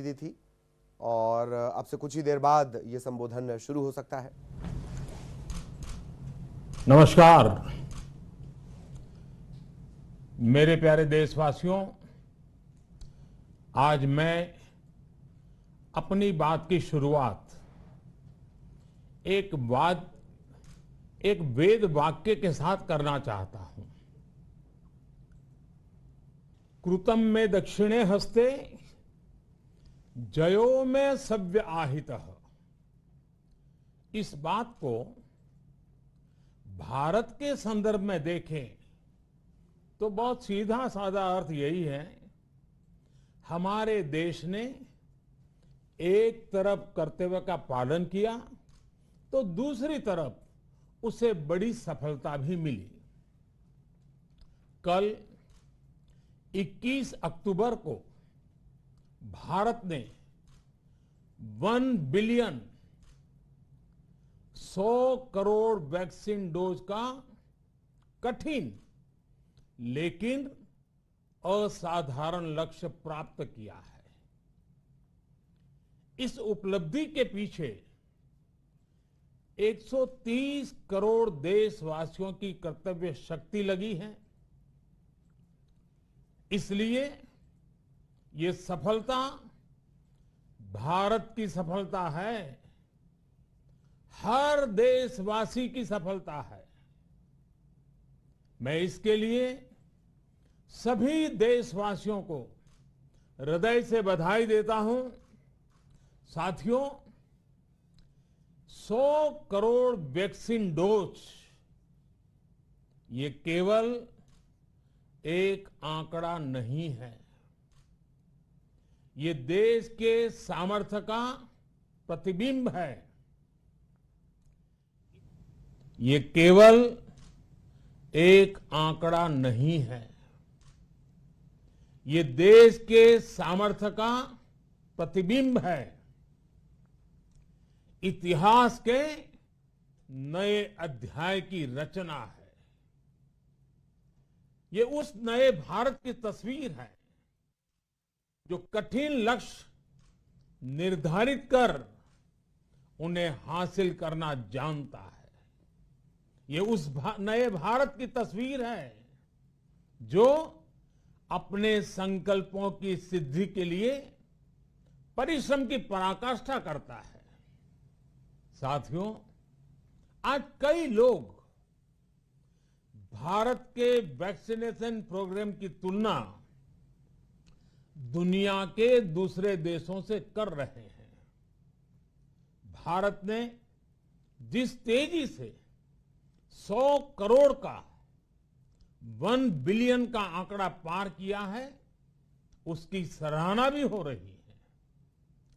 दी थी और अब से कुछ ही देर बाद ये संबोधन शुरू हो सकता है। नमस्कार मेरे प्यारे देशवासियों, आज मैं अपनी बात की शुरुआत एक वेद वाक्य के साथ करना चाहता हूं। कृतं में दक्षिणे हस्ते जयो में सव्य आहितः। इस बात को भारत के संदर्भ में देखें तो बहुत सीधा साधा अर्थ यही है, हमारे देश ने एक तरफ कर्तव्य का पालन किया तो दूसरी तरफ उसे बड़ी सफलता भी मिली। कल 21 अक्टूबर को भारत ने 1 बिलियन 100 करोड़ वैक्सीन डोज का कठिन लेकिन असाधारण लक्ष्य प्राप्त किया है। इस उपलब्धि के पीछे 130 करोड़ देशवासियों की कर्तव्य शक्ति लगी है। इसलिए ये सफलता भारत की सफलता है, हर देशवासी की सफलता है। मैं इसके लिए सभी देशवासियों को हृदय से बधाई देता हूं। साथियों, 100 करोड़ वैक्सीन डोज ये केवल एक आंकड़ा नहीं है, ये देश के सामर्थ्य का प्रतिबिंब है। ये केवल एक आंकड़ा नहीं है, ये देश के सामर्थ्य का प्रतिबिंब है। इतिहास के नए अध्याय की रचना है। ये उस नए भारत की तस्वीर है जो कठिन लक्ष्य निर्धारित कर उन्हें हासिल करना जानता है। ये उस नए भारत की तस्वीर है जो अपने संकल्पों की सिद्धि के लिए परिश्रम की पराकाष्ठा करता है। साथियों, आज कई लोग भारत के वैक्सीनेशन प्रोग्राम की तुलना दुनिया के दूसरे देशों से कर रहे हैं। भारत ने जिस तेजी से 100 करोड़ का 1 बिलियन का आंकड़ा पार किया है, उसकी सराहना भी हो रही है।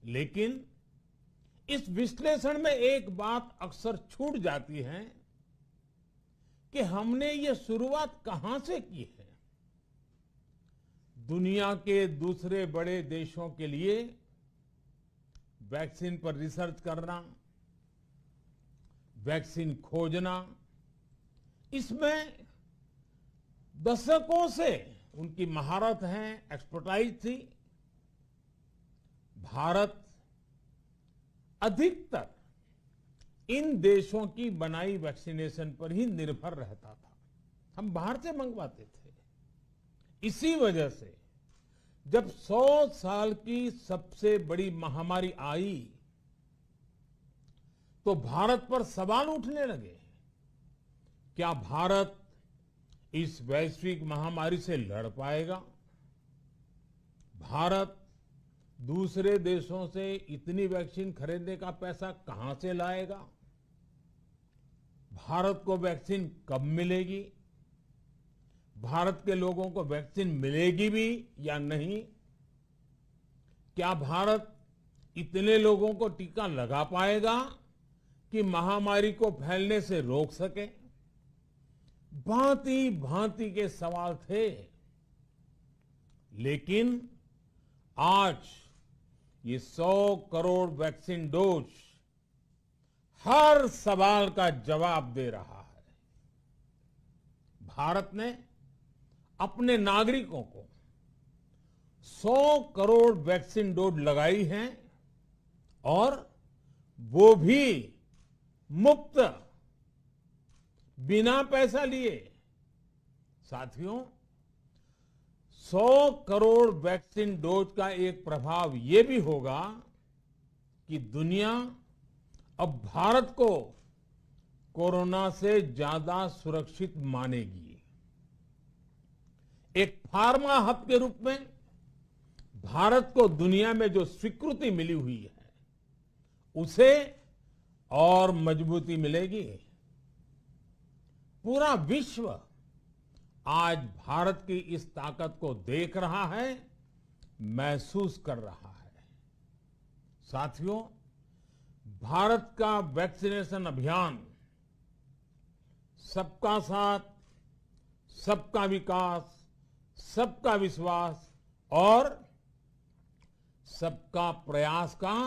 लेकिन इस विश्लेषण में एक बात अक्सर छूट जाती है कि हमने ये शुरुआत कहां से की है। दुनिया के दूसरे बड़े देशों के लिए वैक्सीन पर रिसर्च करना, वैक्सीन खोजना, इसमें दशकों से उनकी महारत है, एक्सपर्टाइज थी। भारत अधिकतर इन देशों की बनाई वैक्सीनेशन पर ही निर्भर रहता था, हम बाहर से मंगवाते थे। इसी वजह से जब 100 साल की सबसे बड़ी महामारी आई तो भारत पर सवाल उठने लगे, क्या भारत इस वैश्विक महामारी से लड़ पाएगा? भारत दूसरे देशों से इतनी वैक्सीन खरीदने का पैसा कहां से लाएगा? भारत को वैक्सीन कब मिलेगी? भारत के लोगों को वैक्सीन मिलेगी भी या नहीं? क्या भारत इतने लोगों को टीका लगा पाएगा कि महामारी को फैलने से रोक सके? भांति भांति के सवाल थे। लेकिन आज ये 100 करोड़ वैक्सीन डोज हर सवाल का जवाब दे रहा है। भारत ने अपने नागरिकों को 100 करोड़ वैक्सीन डोज लगाई हैं और वो भी मुफ्त, बिना पैसा लिए। साथियों, 100 करोड़ वैक्सीन डोज का एक प्रभाव ये भी होगा कि दुनिया अब भारत को कोरोना से ज्यादा सुरक्षित मानेगी। एक फार्मा हब के रूप में भारत को दुनिया में जो स्वीकृति मिली हुई है, उसे और मजबूती मिलेगी। पूरा विश्व आज भारत की इस ताकत को देख रहा है, महसूस कर रहा है। साथियों, भारत का वैक्सीनेशन अभियान सबका साथ, सबका विकास, सबका विश्वास और सबका प्रयास का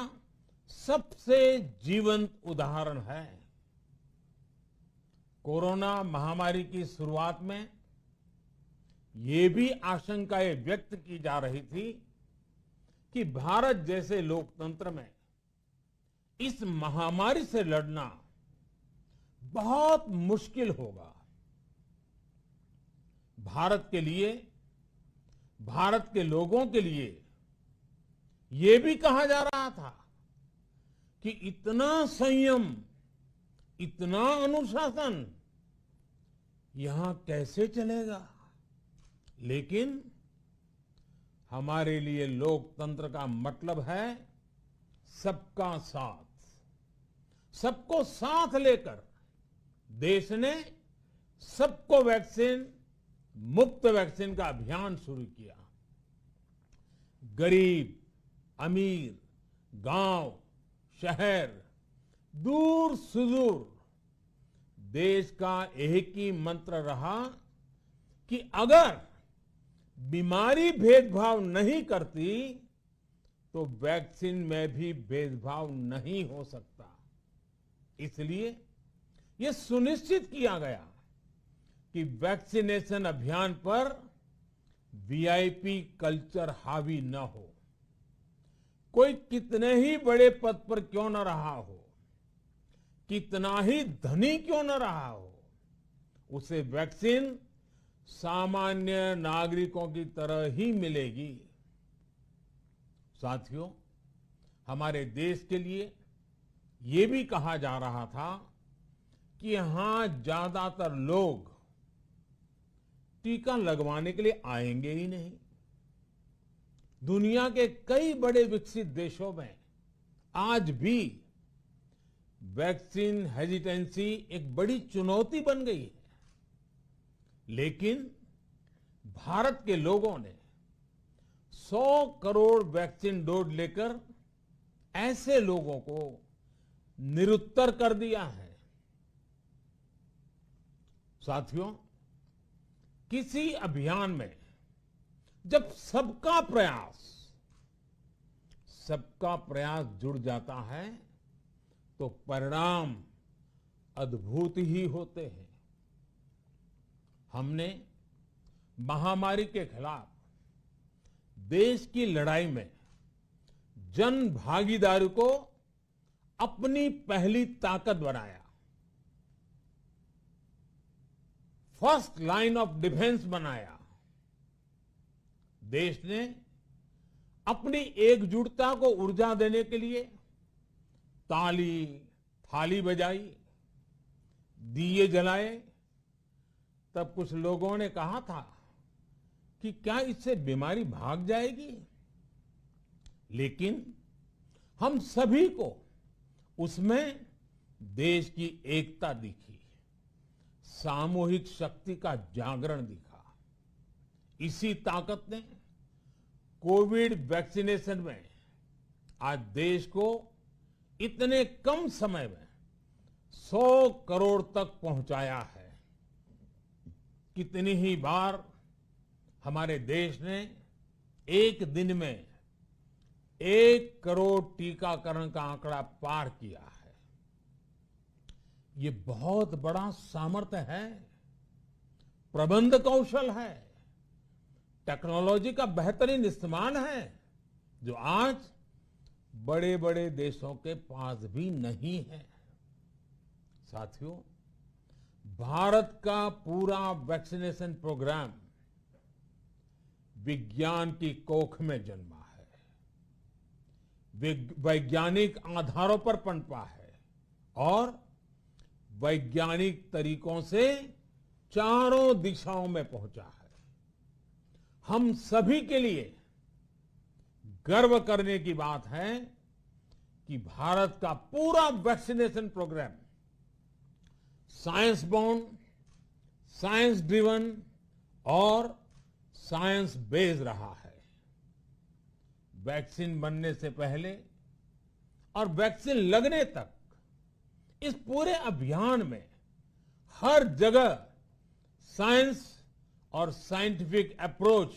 सबसे जीवंत उदाहरण है। कोरोना महामारी की शुरुआत में ये भी आशंकाएं व्यक्त की जा रही थी कि भारत जैसे लोकतंत्र में इस महामारी से लड़ना बहुत मुश्किल होगा। भारत के लिए, भारत के लोगों के लिए ये भी कहा जा रहा था कि इतना संयम, इतना अनुशासन यहां कैसे चलेगा। लेकिन हमारे लिए लोकतंत्र का मतलब है सबका साथ। सबको साथ लेकर देश ने सबको वैक्सीन, मुफ्त वैक्सीन का अभियान शुरू किया। गरीब, अमीर, गांव, शहर, दूर सुदूर, देश का एक ही मंत्र रहा कि अगर बीमारी भेदभाव नहीं करती तो वैक्सीन में भी भेदभाव नहीं हो सकता। इसलिए यह सुनिश्चित किया गया कि वैक्सीनेशन अभियान पर वीआईपी कल्चर हावी न हो। कोई कितने ही बड़े पद पर क्यों न रहा हो, कितना ही धनी क्यों न रहा हो, उसे वैक्सीन सामान्य नागरिकों की तरह ही मिलेगी। साथियों, हमारे देश के लिए ये भी कहा जा रहा था कि यहां ज्यादातर लोग टीका लगवाने के लिए आएंगे ही नहीं। दुनिया के कई बड़े विकसित देशों में आज भी वैक्सीन हेजिटेंसी एक बड़ी चुनौती बन गई है। लेकिन भारत के लोगों ने 100 करोड़ वैक्सीन डोज लेकर ऐसे लोगों को निरुत्तर कर दिया है। साथियों, किसी अभियान में जब सबका प्रयास जुड़ जाता है तो परिणाम अद्भुत ही होते हैं। हमने महामारी के खिलाफ देश की लड़ाई में जन भागीदारी को अपनी पहली ताकत बनाया। फर्स्ट लाइन ऑफ डिफेंस बनाया। देश ने अपनी एकजुटता को ऊर्जा देने के लिए ताली, थाली बजाई, दिए जलाए। तब कुछ लोगों ने कहा था कि क्या इससे बीमारी भाग जाएगी? लेकिन हम सभी को उसमें देश की एकता दिखी, सामूहिक शक्ति का जागरण दिखा। इसी ताकत ने कोविड वैक्सीनेशन में आज देश को इतने कम समय में 100 करोड़ तक पहुंचाया है। कितनी ही बार हमारे देश ने एक दिन में 1 करोड़ टीकाकरण का आंकड़ा पार किया है। ये बहुत बड़ा सामर्थ्य है, प्रबंध कौशल है, टेक्नोलॉजी का बेहतरीन इस्तेमाल है जो आज बड़े बड़े देशों के पास भी नहीं है। साथियों, भारत का पूरा वैक्सीनेशन प्रोग्राम विज्ञान की कोख में जन्मा है, वैज्ञानिक आधारों पर पनपा है और वैज्ञानिक तरीकों से चारों दिशाओं में पहुंचा है। हम सभी के लिए गर्व करने की बात है कि भारत का पूरा vaccination program science bound, science driven और साइंस बेस्ड रहा है। वैक्सीन बनने से पहले और वैक्सीन लगने तक इस पूरे अभियान में हर जगह साइंस और साइंटिफिक अप्रोच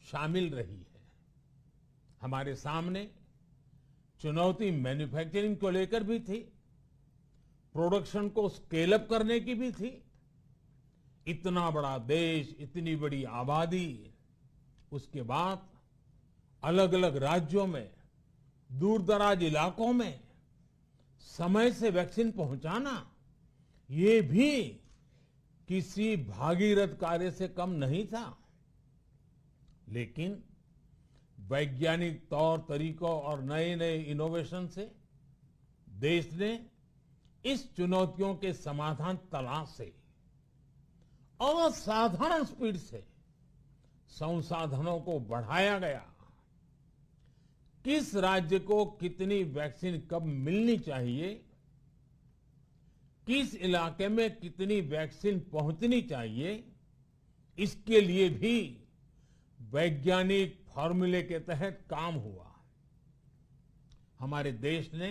शामिल रही है। हमारे सामने चुनौती मैन्युफैक्चरिंग को लेकर भी थी, प्रोडक्शन को स्केल अप करने की भी थी। इतना बड़ा देश, इतनी बड़ी आबादी, उसके बाद अलग अलग राज्यों में, दूर दराज इलाकों में समय से वैक्सीन पहुंचाना, ये भी किसी भागीरथ कार्य से कम नहीं था। लेकिन वैज्ञानिक तौर तरीकों और नए नए इनोवेशन से देश ने इस चुनौतियों के समाधान तलाशे असाधारण स्पीड से संसाधनों को बढ़ाया गया। किस राज्य को कितनी वैक्सीन कब मिलनी चाहिए, किस इलाके में कितनी वैक्सीन पहुंचनी चाहिए, इसके लिए भी वैज्ञानिक फॉर्मूले के तहत काम हुआ। हमारे देश ने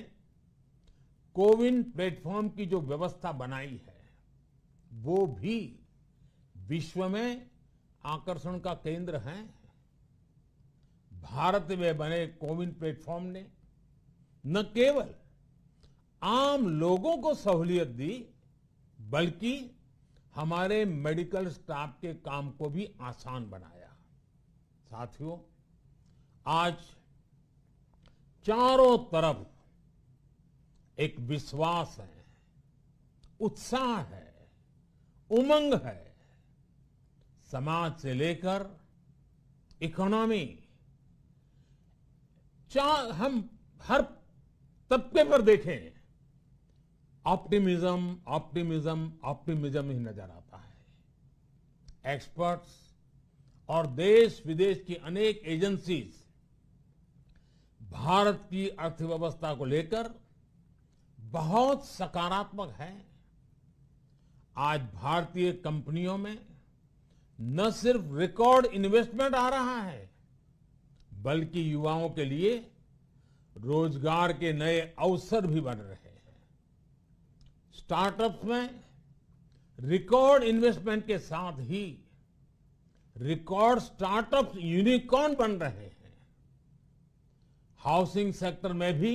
कोविन प्लेटफॉर्म की जो व्यवस्था बनाई है, वो भी विश्व में आकर्षण का केंद्र है। भारत में बने कोविन प्लेटफॉर्म ने न केवल आम लोगों को सहूलियत दी, बल्कि हमारे मेडिकल स्टाफ के काम को भी आसान बनाया। साथियों, आज चारों तरफ एक विश्वास है, उत्साह है, उमंग है। समाज से लेकर इकोनॉमी, हम हर तबके पर देखें, ऑप्टिमिज्म ऑप्टिमिज्म ऑप्टिमिज्म ही नजर आता है। एक्सपर्ट्स और देश विदेश की अनेक एजेंसीज भारत की अर्थव्यवस्था को लेकर बहुत सकारात्मक है। आज भारतीय कंपनियों में न सिर्फ रिकॉर्ड इन्वेस्टमेंट आ रहा है, बल्कि युवाओं के लिए रोजगार के नए अवसर भी बन रहे हैं। स्टार्टअप्स में रिकॉर्ड इन्वेस्टमेंट के साथ ही रिकॉर्ड स्टार्टअप यूनिकॉर्न बन रहे हैं। हाउसिंग सेक्टर में भी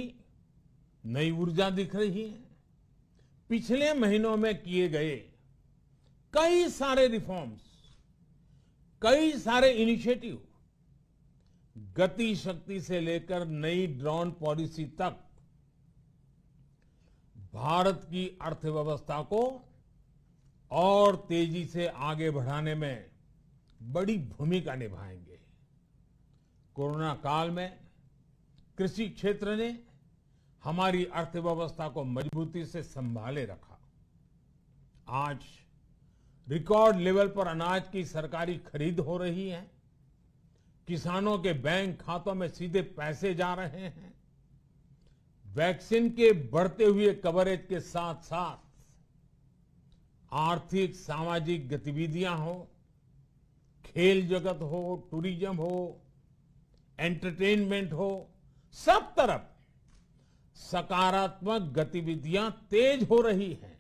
नई ऊर्जा दिख रही है। पिछले महीनों में किए गए कई सारे रिफॉर्म्स, कई सारे इनिशिएटिव, गति शक्ति से लेकर नई ड्रोन पॉलिसी तक भारत की अर्थव्यवस्था को और तेजी से आगे बढ़ाने में बड़ी भूमिका निभाएंगे। कोरोना काल में कृषि क्षेत्र ने हमारी अर्थव्यवस्था को मजबूती से संभाले रखा। आज रिकॉर्ड लेवल पर अनाज की सरकारी खरीद हो रही है। किसानों के बैंक खातों में सीधे पैसे जा रहे हैं। वैक्सीन के बढ़ते हुए कवरेज के साथ साथ आर्थिक सामाजिक गतिविधियां हो, खेल जगत हो, टूरिज्म हो, एंटरटेनमेंट हो, सब तरफ सकारात्मक गतिविधियां तेज हो रही हैं।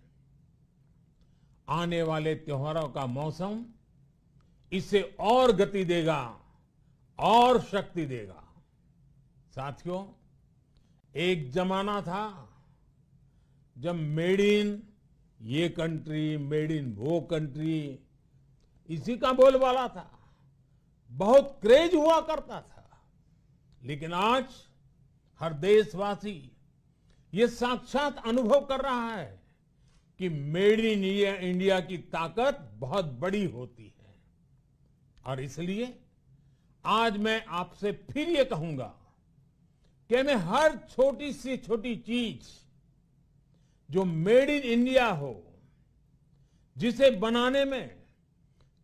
आने वाले त्योहारों का मौसम इसे और गति देगा और शक्ति देगा। साथियों, एक जमाना था जब मेड इन ये कंट्री, मेड इन वो कंट्री, इसी का बोलबाला था। बहुत क्रेज हुआ करता था, लेकिन आज हर देशवासी ये साक्षात अनुभव कर रहा है कि मेड इन इंडिया की ताकत बहुत बड़ी होती है। और इसलिए आज मैं आपसे फिर ये कहूंगा कि हमें हर छोटी से छोटी चीज जो मेड इन इंडिया हो, जिसे बनाने में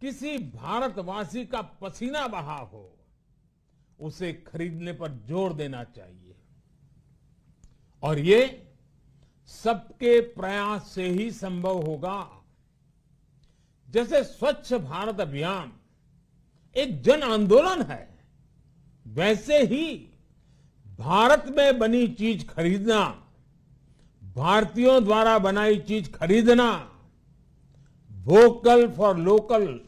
किसी भारतवासी का पसीना बहा हो, उसे खरीदने पर जोर देना चाहिए। और ये सबके प्रयास से ही संभव होगा। जैसे स्वच्छ भारत अभियान एक जन आंदोलन है, वैसे ही भारत में बनी चीज खरीदना, भारतीयों द्वारा बनाई चीज खरीदना, वोकल फॉर लोकल,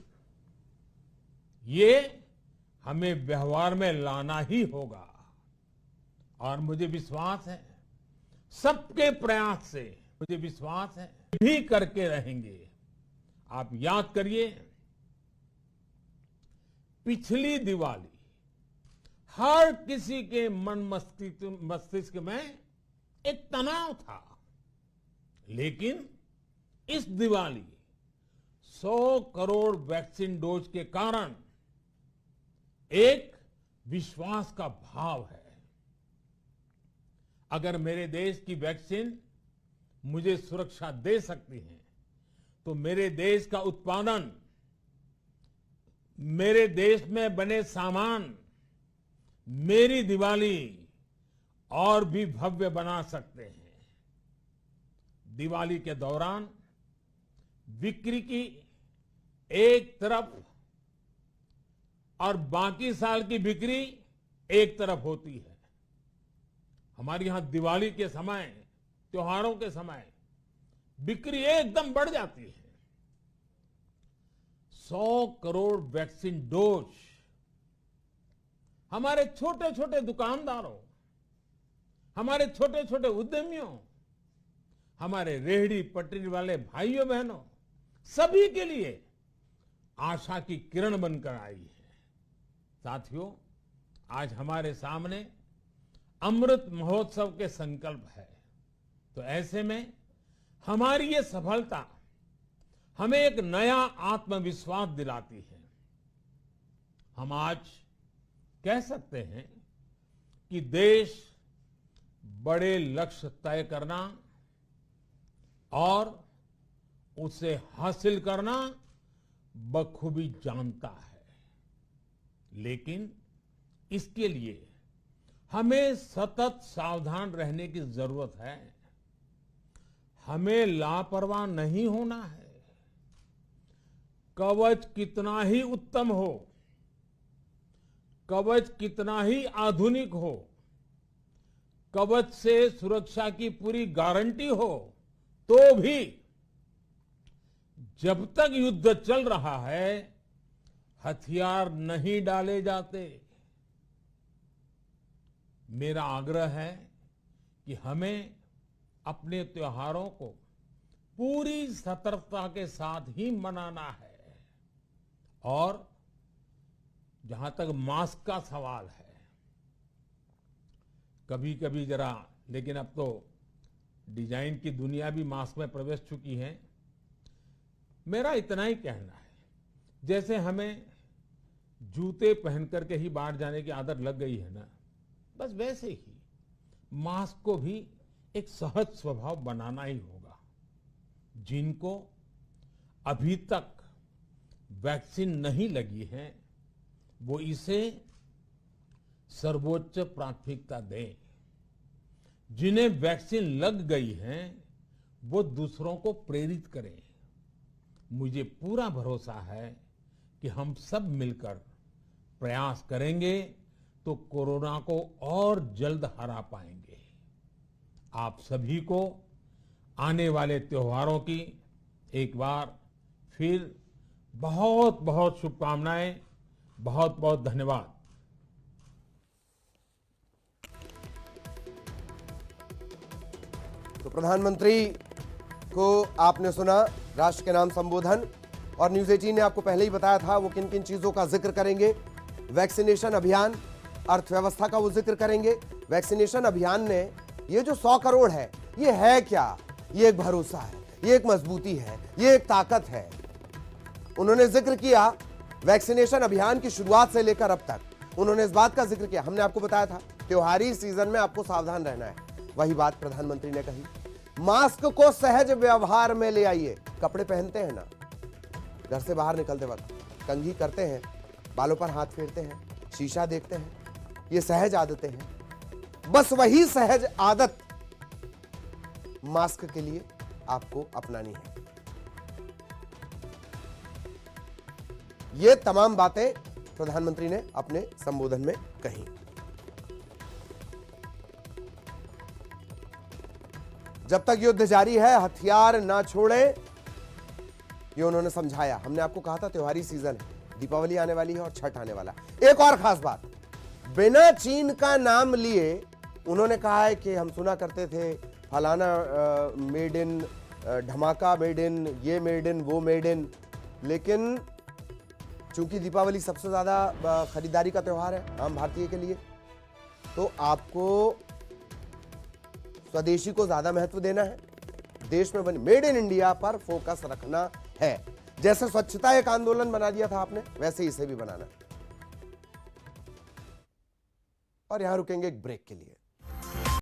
ये हमें व्यवहार में लाना ही होगा। और मुझे विश्वास है, सबके प्रयास से मुझे विश्वास है भी करके रहेंगे। आप याद करिए, पिछली दिवाली हर किसी के मन मस्तिष्क में एक तनाव था, लेकिन इस दिवाली 100 करोड़ वैक्सीन डोज के कारण एक विश्वास का भाव है। अगर मेरे देश की वैक्सीन मुझे सुरक्षा दे सकती है, तो मेरे देश का उत्पादन, मेरे देश में बने सामान मेरी दिवाली और भी भव्य बना सकते हैं। दिवाली के दौरान बिक्री की एक तरफ और बाकी साल की बिक्री एक तरफ होती है। हमारे यहां दिवाली के समय, त्योहारों के समय बिक्री एकदम बढ़ जाती है। 100 करोड़ वैक्सीन डोज हमारे छोटे छोटे दुकानदारों, हमारे छोटे छोटे उद्यमियों, हमारे रेहड़ी पटरी वाले भाइयों बहनों, सभी के लिए आशा की किरण बनकर आई है। साथियों, आज हमारे सामने अमृत महोत्सव के संकल्प है, तो ऐसे में हमारी ये सफलता हमें एक नया आत्मविश्वास दिलाती है। हम आज कह सकते हैं कि देश बड़े लक्ष्य तय करना और उसे हासिल करना बखूबी जानता है, लेकिन इसके लिए हमें सतत सावधान रहने की जरूरत है। हमें लापरवाह नहीं होना है। कवच कितना ही उत्तम हो, कवच कितना ही आधुनिक हो, कवच से सुरक्षा की पूरी गारंटी हो, तो भी जब तक युद्ध चल रहा है, हथियार नहीं डाले जाते। मेरा आग्रह है कि हमें अपने त्योहारों को पूरी सतर्कता के साथ ही मनाना है। और जहां तक मास्क का सवाल है, कभी कभी जरा, लेकिन अब तो डिजाइन की दुनिया भी मास्क में प्रवेश चुकी है। मेरा इतना ही कहना है, जैसे हमें जूते पहन करके ही बाहर जाने की आदत लग गई है ना, बस वैसे ही मास्क को भी एक सहज स्वभाव बनाना ही होगा। जिनको अभी तक वैक्सीन नहीं लगी है, वो इसे सर्वोच्च प्राथमिकता दें। जिन्हें वैक्सीन लग गई है, वो दूसरों को प्रेरित करें। मुझे पूरा भरोसा है कि हम सब मिलकर प्रयास करेंगे तो कोरोना को और जल्द हरा पाएंगे। आप सभी को आने वाले त्योहारों की एक बार फिर बहुत बहुत शुभकामनाएं, बहुत बहुत धन्यवाद। तो प्रधानमंत्री को आपने सुना, राष्ट्र के नाम संबोधन, और न्यूज 18 ने आपको पहले ही बताया था वो किन किन चीजों का जिक्र करेंगे। वैक्सीनेशन अभियान, अर्थव्यवस्था का वो जिक्र करेंगे। वैक्सीनेशन अभियान ने ये जो 100 करोड़ है क्या? ये एक भरोसा है, ये एक मजबूती है, ये एक ताकत है। उन्होंने जिक्र किया वैक्सीनेशन अभियान की शुरुआत से लेकर अब तक। उन्होंने इस बात का जिक्र किया, हमने आपको बताया था त्योहारी सीजन में आपको सावधान रहना है, वही बात प्रधानमंत्री ने कही। मास्क को सहज व्यवहार में ले आइए। कपड़े पहनते हैं ना, घर से बाहर निकलते वक्त कंघी करते हैं, बालों पर हाथ फेरते हैं, शीशा देखते हैं, ये सहज आदतें हैं। बस वही सहज आदत मास्क के लिए आपको अपनानी है। ये तमाम बातें प्रधानमंत्री ने अपने संबोधन में कही। जब तक युद्ध जारी है, हथियार ना छोड़ें, ये उन्होंने समझाया। हमने आपको कहा था त्योहारी सीजन है, दीपावली आने वाली है और छठ आने वाला। एक और खास बात, बिना चीन का नाम लिए उन्होंने कहा है कि हम सुना करते थे फलाना मेड इन, धमाका मेड इन, ये मेड इन, वो मेड इन, लेकिन चूंकि दीपावली सबसे ज्यादा खरीदारी का त्योहार है आम भारतीय के लिए, तो आपको स्वदेशी को ज्यादा महत्व देना है, देश में बने मेड इन इंडिया पर फोकस रखना है। जैसे स्वच्छता एक आंदोलन बना दिया था आपने, वैसे इसे भी बनाना है। और यहां रुकेंगे एक ब्रेक के लिए।